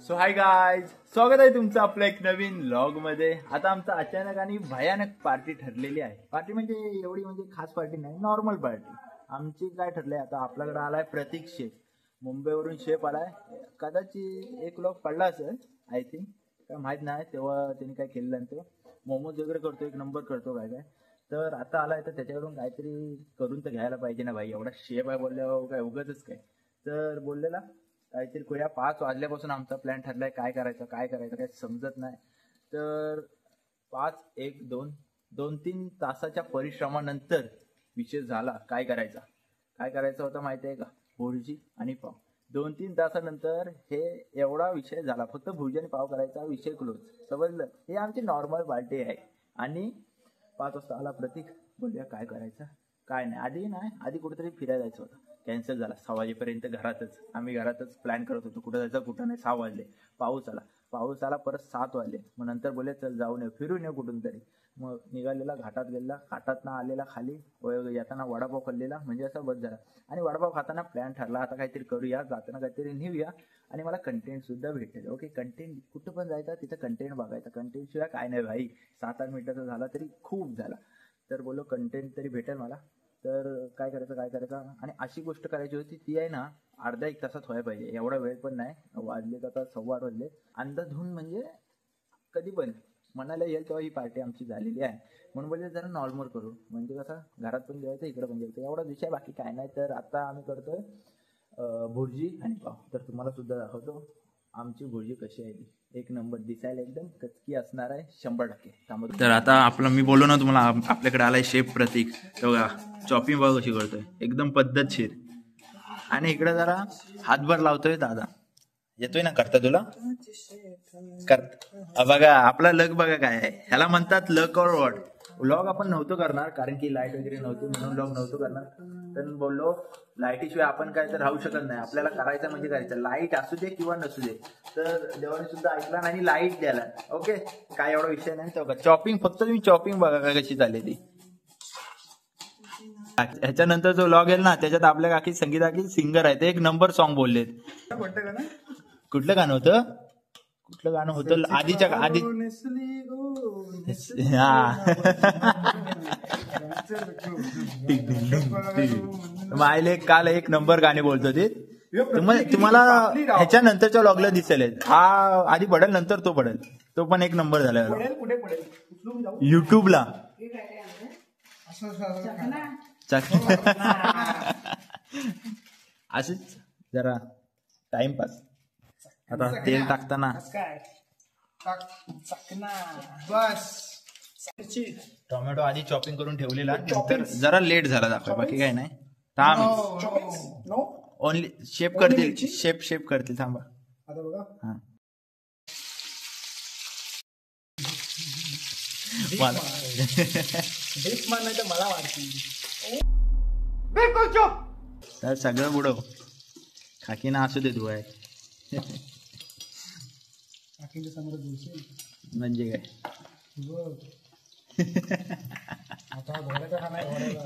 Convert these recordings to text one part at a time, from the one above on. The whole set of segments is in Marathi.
सो हाय गाइज, स्वागत आहे तुमचं आपल्या एक नवीन व्लॉग मध्ये। आता आमचा अचानक आणि भयानक पार्टी ठरलेली आहे। पार्टी म्हणजे एवढी म्हणजे खास पार्टी नाही, नॉर्मल पार्टी। आमची काय ठरलंय, आता आपल्याकडे आलाय प्रतीक शेफ, मुंबईवरून शेफ आलाय। कदाचित एक व्लॉग पडला असेल, आय थिंक, काय माहित नाही। तेव्हा त्यांनी काय केलेलं तो मोमोज वगैरे करतो, एक नंबर करतो काय काय। तर आता आलाय तर त्याच्याकडून काहीतरी करून तर घ्यायला पाहिजे ना भाई, एवढा शेफ आहे बोलल्यावर काय उगाचच काय। तर बोललेला काहीतरी करूया। 5 वाजल्यापासून आमचा प्लॅन ठरलाय, काय करायचं काय समजत नाही। तर 5, 1, 2, 2-3 तासाच्या परिश्रमानंतर विषय झाला। काय करायचं होतं माहिती आहे का, भुर्जी आणि पाव। 2-3 तासानंतर हे एवढा विषय झाला, फक्त भुर्जी आणि पाव करायचा, विषय क्लोज, समजलं। हे आमची नॉर्मल पार्टी आहे। आणि 5 वाजता आला प्रतीक, बोलूया काय करायचं काय नाही। आधी कुठेतरी फिरायला जायचं होतं, कॅन्सल झाला। 6 वाजेपर्यंत आम्ही घरातच प्लॅन करत होतो, कुठं जायचं कुठं नाही। 6 वाजले, पाऊस आला परत 7 वाजले। मग नंतर बोलले चल जाऊन येऊ, फिरून येऊ कुठून तरी। मग निघालेला, घाटात गेला, घाटातनं आलेला खाली, येताना वडापाव खाल्लेला, म्हणजे असं बस झाला। आणि वडापाव खाताना प्लॅन ठरला, आता काहीतरी करूया, जाताना काहीतरी नेऊया आणि मला कंटेंट सुद्धा भेटेल। ओके, कंटेंट कुठं पण जायचं तिथं कंटेंट बघायचा, कंटेंट शिवाय काय नाही भाई। 7-8 मिनिटाचा झाला तरी खूप झाला। तर बोलो कंटेंट तरी भेटेल मला। तर काय करायचं आणि अशी गोष्ट करायची होती, ती आहे ना अर्धा 1 तासात व्हायला पाहिजे। एवढा वेळ पण नाही, वाजले आता 7:15 वाजले। अंदाजून म्हणजे कधी पण मनाला येईल तेव्हा ही पार्टी आमची झालेली आहे। म्हणून बोलले जरा नॉर्मल करू, म्हणजे कसं घरात पण जेवायचं, इकडे पण जेवायचं, एवढा विषय, बाकी काय नाही। तर आता आम्ही करतोय भुर्जी आणि पाव। तर तुम्हाला सुद्धा दाखवतो आमची भुर्जी कशी आहे। एक नंबर, दिसायला एकदम कचकी असणार आहे 100%। तर आता आपलं मी बोललो ना तुम्हाला, आपल्याकडे आलाय शेफ प्रतीक। तेव्हा चॉपिंग बघा कशी करतोय, एकदम पद्धतशीर। आणि इकडे जरा हातभर लावतोय दादा, येतोय ना करता तुला बघा आपला लक बघा काय आहे, ह्याला म्हणतात लक और वॉट। व्लॉग आपण नव्हतो करणार कारण की लाईट वगैरे नव्हती, म्हणून व्लॉग नव्हतो करणार। तर बोललो लाईटीशिवाय आपण काय तर राहू शकत नाही, आपल्याला करायचं म्हणजे करायचं, लाईट असू दे किंवा नसू दे। तर देवाने सुद्धा ऐकला आणि लाईट द्याला। ओके, काय एवढा विषय नाही। तो चॉपिंग, फक्त तुम्ही चॉपिंग बघा काय कशी झालेली। ह्याच्यानंतर जो व्लॉग येईल ना, त्याच्यात आपल्या काकी संगीता की सिंगर आहेत, एक नंबर सॉन्ग बोललेत। कुठलं गाणं होतं आधीच्या आधी, मायले काल एक नंबर गाणे बोलतो ते। तुम्हाला ह्याच्यानंतरच्या व्लॉगला दिसेल, हा आधी पडेल नंतर तो पडेल, तो पण एक नंबर झाला युट्यूबला। असंच जरा टाइमपास। आता तेल टाकताना टोमॅटो आधी चॉपिंग करून ठेवलेला, नंतर जरा लेट झाला दाखवा, बाकी काय नाही। ओनली शेप करतील थांबा। हा मला तर सगळं बुडव, खाकी ना असू दे धुवाय म्हणजे काय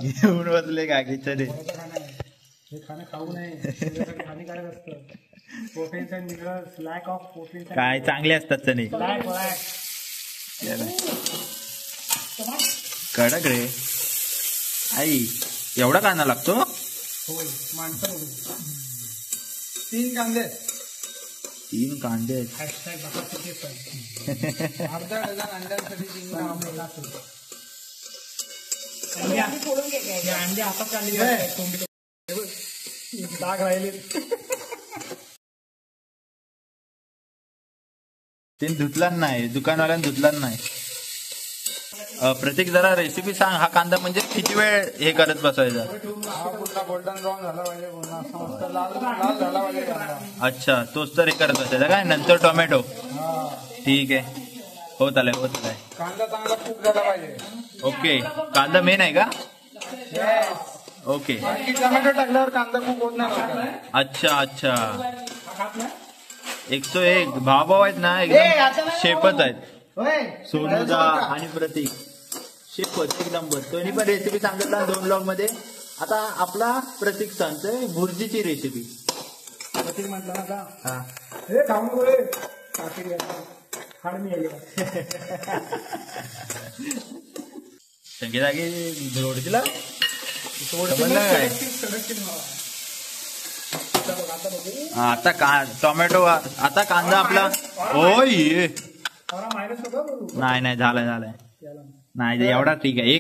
घेऊन बसले काकीच्या रे, काय चांगले असतात चणे कडक रे आई। एवढा कांदा लागतो? 3 कांदे 3 कांदे अर्धा डझन अंड्यांसाठी 3 कांदे अंडे हातात काढले, डाग राहिले। ते धुतला नाही, दुकानवाल्याने धुतला नाही। प्रतीक जरा रेसिपी सांग, हा कांदा म्हणजे किती वेळ हे करत बसायचा? गोल्डन ब्राऊन झाला पाहिजे, लाल झाला पाहिजे कांदा। अच्छा, तोच तर हे करत बसायचा काय, नंतर टोमॅटो। ठीक आहे, होत आलाय कांदा चांगला कुक झाला पाहिजे। ओके, कांदा मेन आहे का? ओके, टोमॅटो टाकल्यावर कांदा कुक होत नाही। अच्छा 101 भाऊ आहेत ना, एकदम शेपच आहेत, सोनूदा आणि प्रतीक शेपच एक नंबर। दोन्ही पण रेसिपी सांगितला 2 व्लॉग मध्ये। आता आपला प्रतीक सांगतोय भुर्जीची रेसिपी। प्रतीक म्हटलं ना का हा हे खाऊ नको रे काकी हाड मी आली सगळे जागी जोडतीला आता टोमॅटो आता कांदा आपला ओय मायनस होतं नाही झालाय नाही एवढा ठीक आहे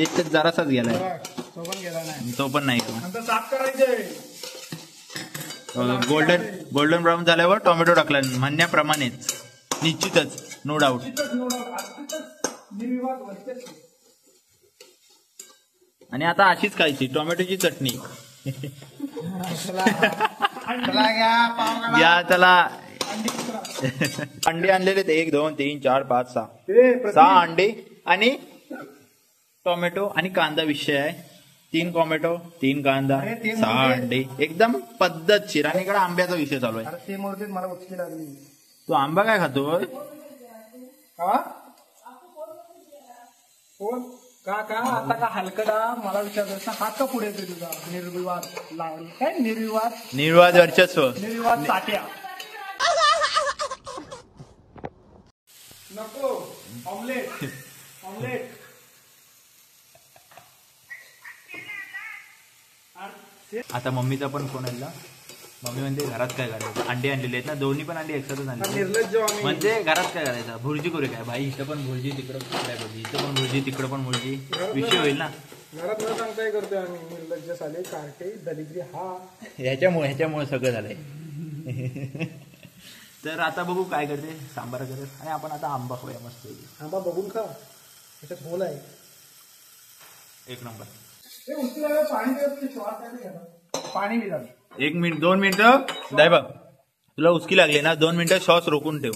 एकच जरासाच गेलाय तो पण गेला नाही तो पण नाही नंतर साफ करायचंय गोल्डन ब्राऊन झाल्यावर टोमॅटो टाकला म्हणण्याप्रमाणेच निश्चितच नो डाऊट आणि आता अशीच खायची टोमॅटोची चटणी या त्याला अंडी आणलेले 1 2 3 4 5 6 अंडी आणि टोमॅटो आणि कांदा विषय आहे 3 टोमॅटो 3 कांदा 6 अंडी एकदम पद्धतशीर आणि इकडे आंब्याचा विषय चालू आहे. ते मूर्तीत मला उचकी लागली तू आंबा काय खातोय का आता का हलकडा मला विचारतो हात का पुढे येतो तुझा निर्विवाद काय निर्वाद वर्चस्व निर्विवाद साठ्या नको ऑमलेट आता मम्मीचा पण फोन आला मम्मी म्हणते घरात काय करायचं अंडी आणलेली आहेत ना दोन्ही पण अंडी एकसाथच आणली म्हणजे घरात काय करायचं भुर्जी करू काय भाई इथं पण भुर्जी तिकडं काय भुर्जी इथं पण भुर्जी तिकडं पण भुर्जी विषय होईल ना घरात न सांगताय करतोय आम्ही निर्लज्ज साले कारटे दलिद्री हा ह्याच्यामुळे सगळं झालंय तर आता बघू काय करते सांबार करत आणि आपण आता आंबा खाऊया मस्त आंबा बघून खा त्याच्यात होल आहे 1 नंबर पाणी बी झालं 1 मिनिट 2 मिनिटं दाय बघ तुला उसकी लागली ना 2 मिनिटं श्वास रोखून ठेव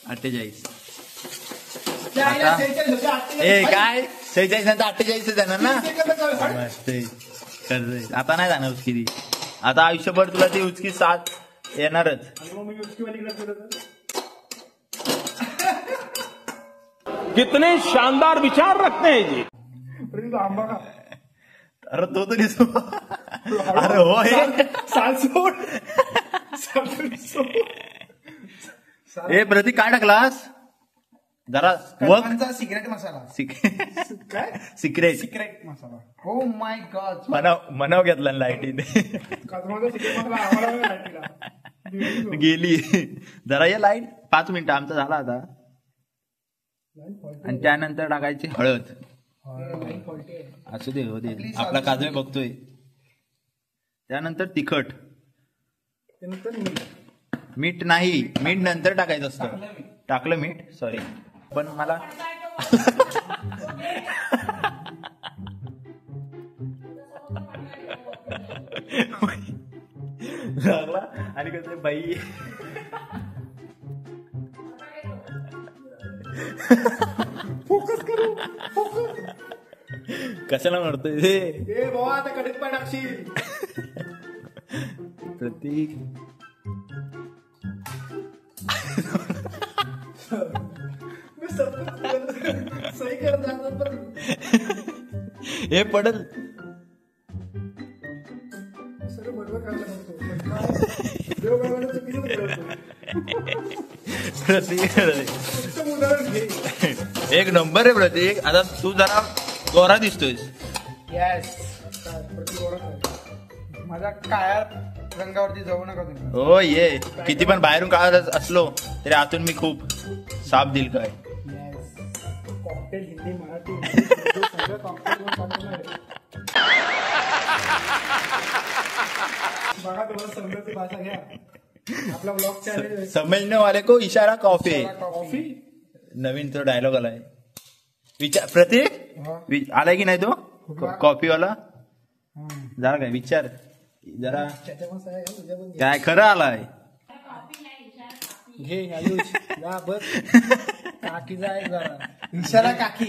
अठ्ठेचाळीस काय 46 नंतर 48 जाणार ना मस्त आता नाही जाणार उचकी आता आयुष्यभर तुला ती उचकी 7 येणारच कितने शानदार विचार रखते हैं जी आंबा का अरे तो तरी अरे हो हे प्रतीक काय टाकलास जरा सिक्रेट मसाला सिक्रेट मसाला हो माय गॉड मनाव घेतला लाईटीने गेली जरा या लाईट 5 मिनिटं आमचा झाला आता आणि त्यानंतर टाकायची हळद असू दे हो दे आपला काजू बघतोय त्यानंतर तिखट मीठ नाही मीठ नंतर टाकायचं असतं टाकलं मीठ सॉरी पण मला लागला आणि कसं बाई फोकस करू कशाला म्हणतोय हे बाबा आता कडीत पाय टाकशील प्रतीक सही करत हे पडल सगळं बरोबर करायला म्हणतो देव बाबाला चुकीचं प्रतीक 1 नंबर आहे प्रतीक आता तू जरा गोरा दिसतोयस येस माझ्या काळ्या रंगावरती जाऊ नका तुम्ही हो ये किती पण बाहेरून काळा असलो तरी आतून मी खूप साफ दिल काय कॉकटेल हिंदी मराठी सगळं कॉकटेल बघा तुम्हाला समजायची भाषा घ्या आपला ब्लॉग चॅनल समजने वाले को इशारा कॉफी कॉफी नवीन तो डायलॉग आलाय विचार प्रतीक आलाय की नाही तो कॉफीवाला जरा काय विचार जरा काय खरं आलाय घे आयुष जा बस काकी जाय जरा इशारा काकी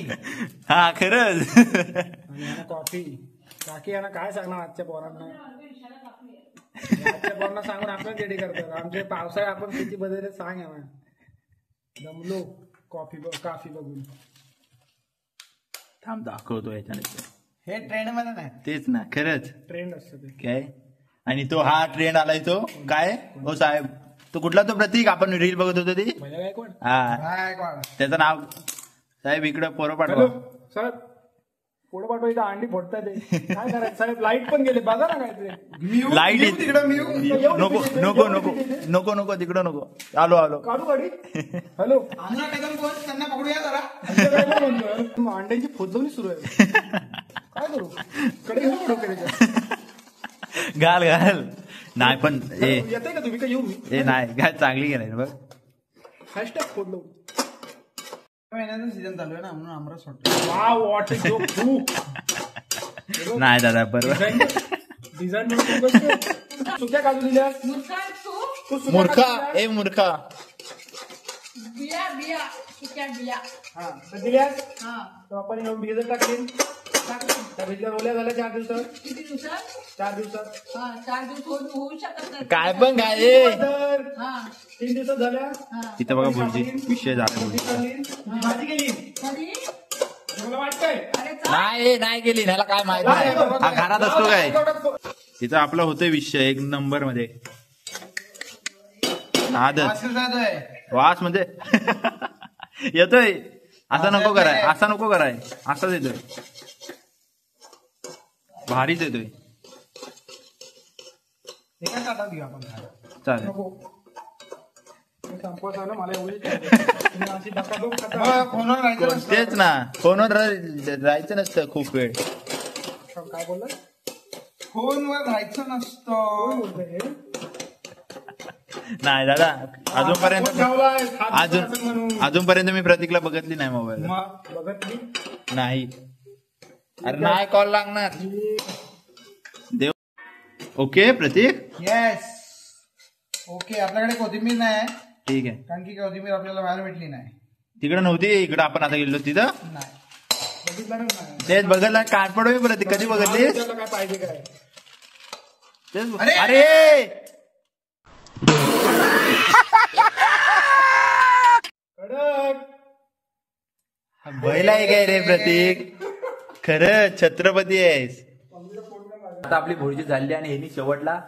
हा खरंच. आणि यांना कॉफी. काकी यांना काय सांगणार आजच्या पोरांना? आजच्या पोरांना सांगून आपण रेडी करतात. आमचे पावसाळ्यात आपण किती बदलले सांग यांना. दमलो कॉफी बघून. थांब दाखवतो याच्यानंतर. हे ट्रेंड मध्ये नाही, तेच ना खरंच ट्रेंड असतं ते. काय. आणि तो हा ट्रेंड आलाय तो काय हो साहेब, तो कुठला तो प्रतीक आपण रील बघत होतो ती. भैया गायकवाड. हा गायकवाड. त्याचं नाव साहेब इकडं पोरं पाठवा. हॅलो साहेब, पुढे पाठवा, इथं अंडी फोडताय ते. काय करायचं साहेब, लाईट पण गेले बघा ना काय ते. लाईट तिकडं नको नको नको नको नको तिकडं नको. आलो काढू गाडी. हॅलो त्यांना पकडूया जरा. अंड्यांची फोडणी सुरू आहे. काय करू, कडे घेऊन डोके त्याच्यात. घाल नाही पण येते का तुम्ही, का येऊ मी? हे नाही घाल, चांगली गेलाय बघ. हॅशटॅग फोडलो. सीझन चालू आहे ना म्हणून आमरस वाटतो. वा वॉट इज योर प्रूफ. नाही दादा बरोबर. डिझाईन सुक्या काजू दिल्या. तू सुक्या मूर्खा काजू दिल्या? ए मूर्खा. बिया सुक्या बिया. हा तर दिल्यास. हा तर आपण येऊन भिजत टाकली. त्या भिजल्या ओल्या झाल्या 4 दिवसात. किती दिवसात? 4 दिवसात. हा 4 दिवस होऊ शकत नाही. काय पण काय तर हा 3 दिवसात झाल्या. हा इथं बघा भुर्जी विषय झाला. भाजी काढली, भाजी केली. कधी? मला वाटतंय अरे नाही गेली ह्याला काय माहित नाही. हा घरात असतो काय तिथं आपला होतोय विषय 1 नंबर मध्ये. आदत वास म्हणजे येतोय. असा नको कराय, असाच येतोय. भारीच येतोय. एका ताटात घेऊ आपण. चालेल. नको मी संपवत आलो, मला एवढी तुम्ही अशी धकाधूक खाता. फोनवर राहायचं नसतं. तेच ना फोनवर राहायचं नसतं खूप वेळ. काय बोलला? फोनवर राहायचं कोण नसतं. बोलतंय हे? नाही दादा अजूनपर्यंत फोन ठेवलाय, हात असं म्हणून. अजूनपर्यंत मी प्रतीकला बघितली नाही मोबाईल. मग बघत मी. नाही. अरे नाही कॉल लागणार. देव. ओके प्रतीक येस. ओके, आपल्याकडे कोथिंबीर नाही ठीक आहे. कारण की कोथिंबीर आपल्याला बाहेर भेटली नाही. तिकडे नव्हती, इकडं आपण आता गेलो तिथं. नाही. बघितलं ना नाही. तेच बघितलं काट पडू प्रतीक. कधी बघितलीस? त्याला काय पाहिजे काय? तेच अरे! अरे कडक. बैल आहे काय रे प्रतीक, खरंच छत्रपती आहेस. आता आपली भुर्जी झाली आणि ह्यांनी शेवटला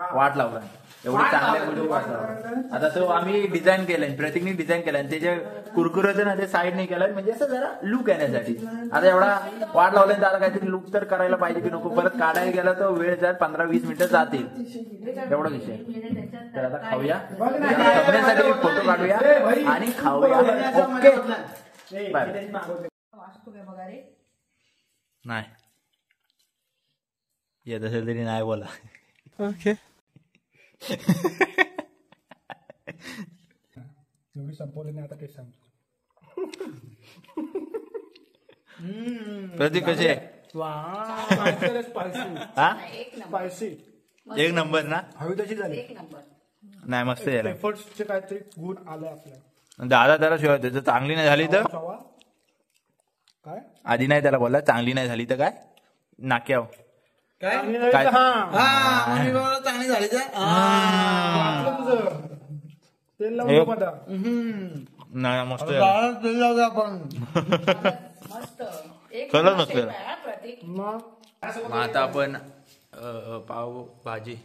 वाट लावला. एवढी चांगल्या भुर्जी वाट लावला. आता तो आम्ही डिझाईन केलाय, प्रतीकने डिझाईन केलाय. त्याच्या कुरकुऱ्याचं ना ते साईडने केलाय म्हणजे असं जरा लुक येण्यासाठी. आता एवढा वाट लावला तर आता काहीतरी लुक तर करायला पाहिजे की नको. परत काढायला गेला तर वेळ जाईल, 15-20 मिनिटं जातील. एवढा विषय. तर आता खाऊया, जगण्यासाठी फोटो काढूया आणि खाऊया. Okay bye. वाचतो काय बघा रे. नाही येत असेल तरी नाही बोला. ओके. एवढी संपवली नाही आता ते सांगतो. प्रतीक कशी आहे? स्पायसी हा एक नंबर. स्पायसी 1 नंबर ना. हवी तशी झाली. एक नंबर. नाही मस्त यायला. एफर्ट्सचे काहीतरी गुण आले आपल्या. दादा त्याला शिवाय त्याचं चांगली नाही झाली तर सवा काय आधी नाही त्याला बोलला चांगली नाही झाली तर काय नाक्याव काय काय? हा मम्मी बाबा चांगली झाली का? वाटलं तुझं तेल लावून हे- झोप आता. नाही मस्त आहे. गावाला तेल लावू दे आपण. मस्त. एक खरंच नंबर मस्त शेप आहे. आहे हा, प्रतीक. मग मग आता आपण पाव भाजी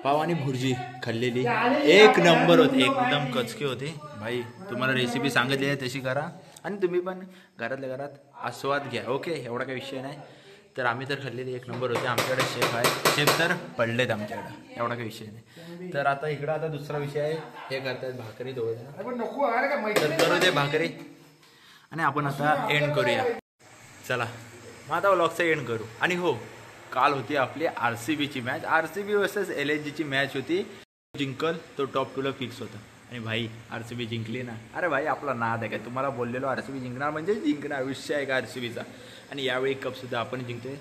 पाव आणि भुर्जी खाल्लेली 1 नंबर होती, एकदम कचकी होती भाई. तुम्हाला रेसिपी सांगितली आहे तशी करा आणि तुम्ही पण घरातल्या घरात आस्वाद घ्या. ओके एवढा काही विषय नाही. तर आम्ही तर खाल्लेली 1 नंबर होती. आमच्याकडे शेफ आहे, शेफ तर पडलेत आमच्याकडे, एवढा काही विषय नाही. तर आता इकडं आता दुसरा विषय आहे, हे करतात भाकरी दोघं. पण नको अरे का तर करू दे भाकरी आणि आपण आता एंड करूया. चला मग आता व्लॉगचा एंड करू. आणि हो काल होती आपली RCBची मॅच, RCB वर्सेस LHGची मॅच होती. जिंकल तो टॉप 2ला फिक्स होता आणि भाई RCB जिंकली ना. अरे भाई आपला नाद आहे काय, तुम्हाला बोललेलो RCB जिंकणार म्हणजे जिंकणार, विषय आहे का RCBचा. आणि यावेळी कपसुद्धा आपण जिंकतोय.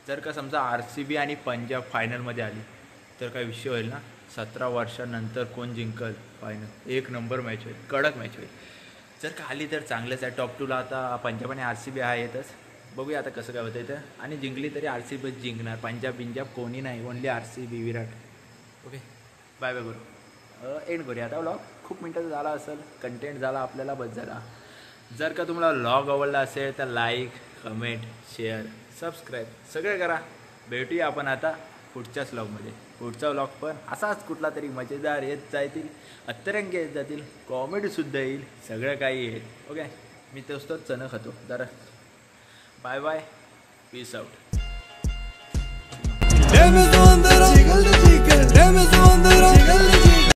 जर का समजा RCB आणि पंजाब फायनलमध्ये आली तर काय विषय होईल ना. 17 वर्षानंतर कोण जिंकल फायनल. 1 नंबर मॅच होईल, कडक मॅच होईल. जर का आली तर चांगलंच आहे. टॉप 2ला आता पंजाब आणि RCB आहेतच. बघूया आता कसं काय होतं इथं. आणि जिंकली तरी RCB जिंकणार. पंजाब कोणी नाही, ओनली RCB विराट. ओके, बाय बाय करू, एंड करूया आता व्लॉग. खूप मिनटाचा झाला असेल, कंटेंट झाला आपल्याला, बस झाला. जर का तुम्हाला व्लॉग आवडला असेल तर लाईक, कमेंट, शेअर, सबस्क्राईब सगळं करा. भेटूया आपण आता पुढच्याच व्लॉगमध्ये. पुढचा व्लॉग पण असाच कुठला तरी मजेदार येत जातील, अतरंग येत जातील, कॉमेडीसुद्धा येईल, सगळं काही येईल. ओके, मी तोच तर चणं खातो जरा. Bye bye, peace out. Deme tu bandera, chica, deme tu